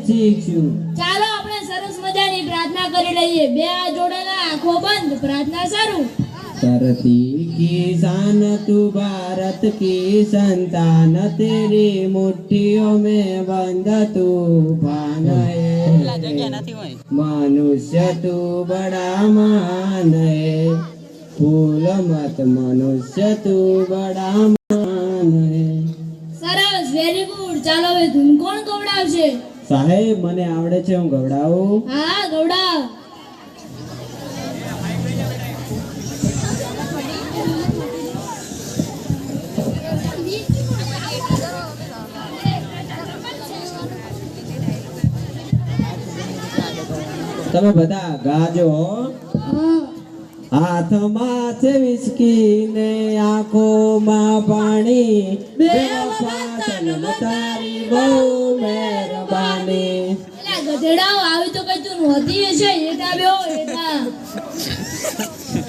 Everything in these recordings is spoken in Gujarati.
શીખશું. ચાલો આપણે સરસ મજાની પ્રાર્થના કરી લઈએ. બે હાથ જોડેલા, આંખો બંધ, પ્રાર્થના શરૂ. धरती की शान तू भारत की संतान तेरी मुट्ठियों में बंद तूफान है मनुष्य तू बड़ा महान है फूल मत मनुष्य तू बड़ा महान है. સરસ, વેરી ગુડ. ચાલો હવે ધૂન કોણ ગવડાવશે? સાહેબ મને આવડે છે, હું ગવડાવું. હા, ગવડાવ. તમે બધા ગાજો. હાથમાં છે વિસ્કી ને આંખોમાં પાણી બેવફા સનમ તારી બહુ મહેરબાની. એલા ગધેડાઓ, આવી તો કઈ તું નહોતી હશે. એટા બેહો, એટા.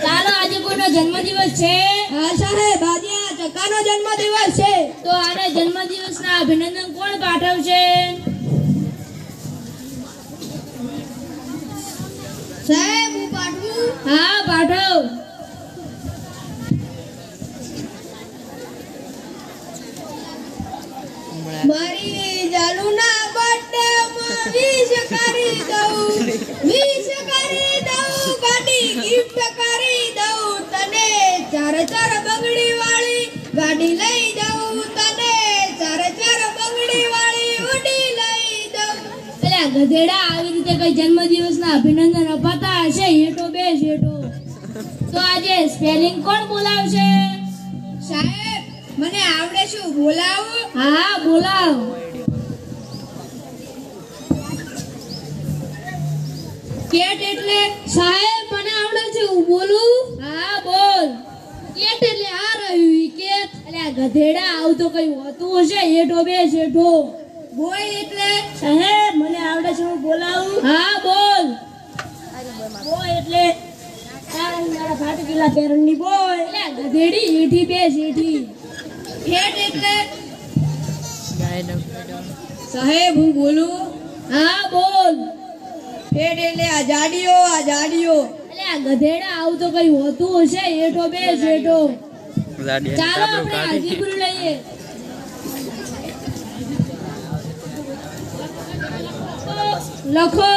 ચાલો, આજે કોઈનો જન્મદિવસ છે? હા સાહેબ, આજે આ ચકાનો જન્મદિવસ છે. તો આને જન્મદિવસના અભિનંદન કોણ પાઠવશે? સાહેબ હું પાઠવું? હા, પાઠવ. મારી જાલુના બર્થડે માં વિશ કરી દઉં ગાડી ગિફ્ટ કરી દઉં તને. ચાર બંગડી વાળી ગાડી લઈ દઉં તને. ચાર બંગડી વાળી ઉડી લઈ દઉં. એલા ગધેડા, આવી રીતે કઈ જન્મદિવસના અભિનંદન અપાતા હશે? હેઠો બેસ, હેઠો. તો આજે સ્પેલિંગ કોણ બોલાવશે? સાહેબ મને આવડે, શું બોલાવું? હા, બોલાવ. કેટ એટલે? સાહેબ મને આવડે છે, હું બોલું? હા, બોલ. કેટ એટલે આ રહ્યું ઈ કેટ. એલા ગધેડા, આવું તો કઈ હોતું હશે. હેઠો બેસ, હેઠો. બોય એટલે? સાહેબ મને આવડે છે, હું બોલાવું? હા, બોલ. બોલ એટલે મારા ફાટકેલા પેરણની બોલ. એલા ગધેડી, હેઠી બેસ, હેઠી. ફેટ એટલે? સાહેબ હું બોલું? હા, બોલ. ફેટ એટલે આ જાડીઓ. એલા ગધેડા, આવું તો કઈ હોતું હશે. હેઠો બેસ, હેઠો. ચાલો આપણે હાજીપુર લઈએ. લખો.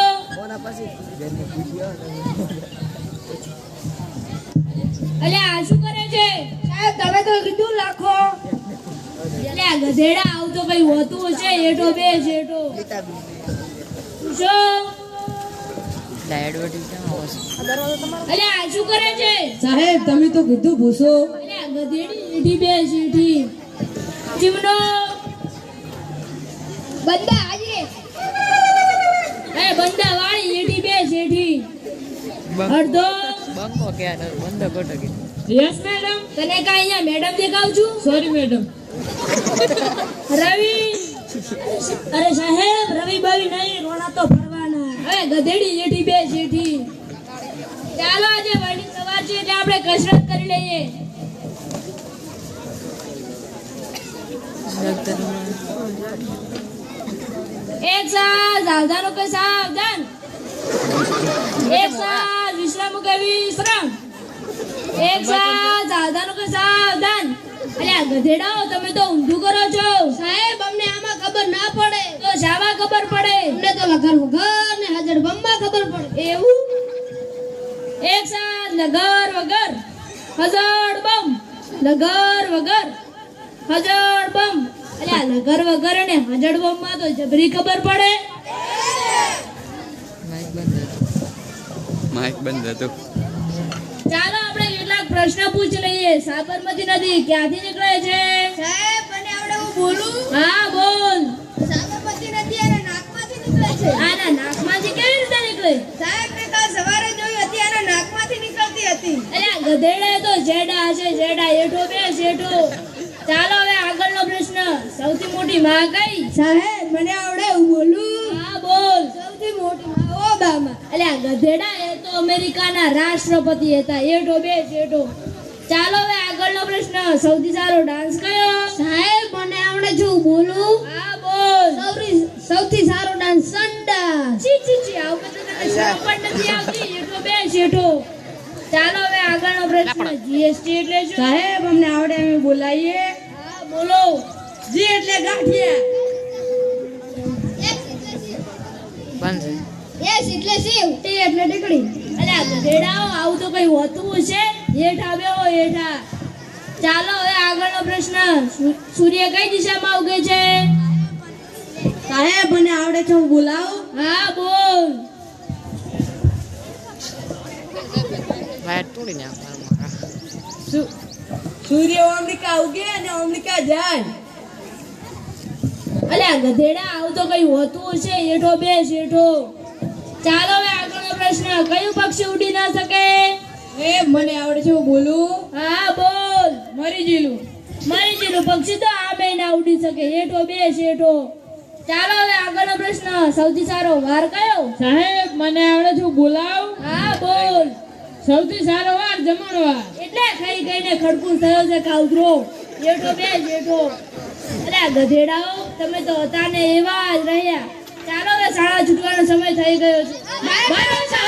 અલ્યા આ શું કરે છે? સાહેબ તમે તો કીધું લખો. અલ્યા ગધેડા, આવું તો કઈ હોતું હશે. હેઠો બેસ, હેઠો. શું? અલ્યા આ શું કરે છે? સાહેબ તમે તો કીધું ભૂસો. અલ્યા ગધેડી, હેઠી બેસ, હેઠી. ચીમનો. બંદા આજે. એ બંદા વાળી, હેઠી બેસ, હેઠી. અડધો. બંકો ક્યારે બંધ કોટકે. Yes madam. તને કા અહીંયા મેડમ દેખાવ છું? Sorry madam. રવિ. અરે સાહેબ, રવિ બવી નહીં, રોણા તો ફરવાના. હવે ગધેડી, હેઠી બેસ, હેઠી. ચાલો આજે વહેલી સવાર છે એટલે આપણે કસરત કરી લઈએ. એક સાથ સાવધાનો કે સાવધાન. એક સાથ વિશ્રામ કે વિશ્રામ. એક સાથ સાવધાનો કે સાવધાન. અલ્યા ગધેડાઓ, તમે તો ઊંધું કરો છો. સાહેબ અમને આમાં ખબર ના પડે. તો શામાં ખબર પડે? અમને તો લગર વગર ને હાજર બમમાં ખબર પડે. એવું? એક સાથ લગર વગર હજડ બમ. લગર વગર હજડ બમ. અલ્યા લગર વગર અને હજડ બમ માં તો જબરી ખબર પડે. માઇક બંધ હતું. ચાલો આપણે કેટલાક પ્રશ્ન પૂછી લઈએ. સાબરમતી નદી ક્યાંથી નીકળે છે? સાહેબ મને આવડે, હું બોલું? હા, બોલ. સાબરમતી નદી અને નાકમાંથી નીકળે છે. આના નાકમાંથી કેવી રીતે નીકળે? સાહેબ મેં કાલ સવારે જોયું હતી, આના નાકમાંથી નીકળતી હતી. અલ્યા ગધેડા, તો જેડા હશે, જેડા. હેઠો બેસ, હેઠો. ચાલો હવે આગળનો પ્રશ્ન. સૌથી મોટી માં કઈ? સાહેબ મને આવડે, હું બોલું? હા, બોલ. સૌથી મોટી માં ઓબામા. અલ્યા ગધેડા, એ તો અમેરિકાના રાષ્ટ્રપતિ હતા. હેઠો બેસ, હેઠો. ચાલો હવે આગળનો પ્રશ્ન. સૌથી સારો ડાન્સ કયો? સાહેબ મને આવડે, જો હું બોલું? હા, બોલ. સૌથી સારો ડાન્સ સંડાસ. ચી ચી ચી આવું બધું તને શરમ પણ નથી આવતી. એટલો બે શેઠો. ચાલો હવે આગળનો પ્રશ્ન. જીએસટી એટલે શું? સાહેબ અમને આવડે અમે બોલાઈએ. હા બોલો. જી એટલે ગાંઠિયા. બંધ એસ એટલે સેવ. ટી એટલે ટીકડી. અલ્યા ગધેડાઓ આવું તો કઈ હોતું છે? હેઠા બેહો હેઠા. ચાલો હવે આગળનો પ્રશ્ન. સૂર્ય કઈ દિશામાં ઉગે છે? સાહેબ મને આવડે છે હું બોલાવું. હા બોલ. વાયર તોડી નાખવાનું સૂર્ય અમેરિકા ઉગે અને અમેરિકા જાય. અલ્યા ગધેડા આવું તો કઈ હોતું છે? હેઠો બેસ હેઠો. ચાલો હવે આગળનો પ્રશ્ન. કયું પક્ષી ઉડી ના શકે? એ મને આવડે છે હું બોલું. હા બોલ. મરી ગયેલું. મરી ગયેલું પક્ષી તો આમે ના ઉડી શકે. હેઠો બેસ હેઠો. ચાલો હવે આગળનો પ્રશ્ન. સૌથી સારો વાર કયો? સાહેબ મને આવડે છે હું બોલાવું. હા બોલ. સૌથી સારો વાર જમણવાર. એટલે ખાઈ ખાઈને ખડકું થયો છે કાઉતરો. હેઠો બેસ હેઠો. અલ્યા ગધેડાઓ તમે તો હતા ને એવા જ રહ્યા. ચાલો હવે શાળા છૂટવાનો સમય થઈ ગયો છે. બાય બાય સાહેબ.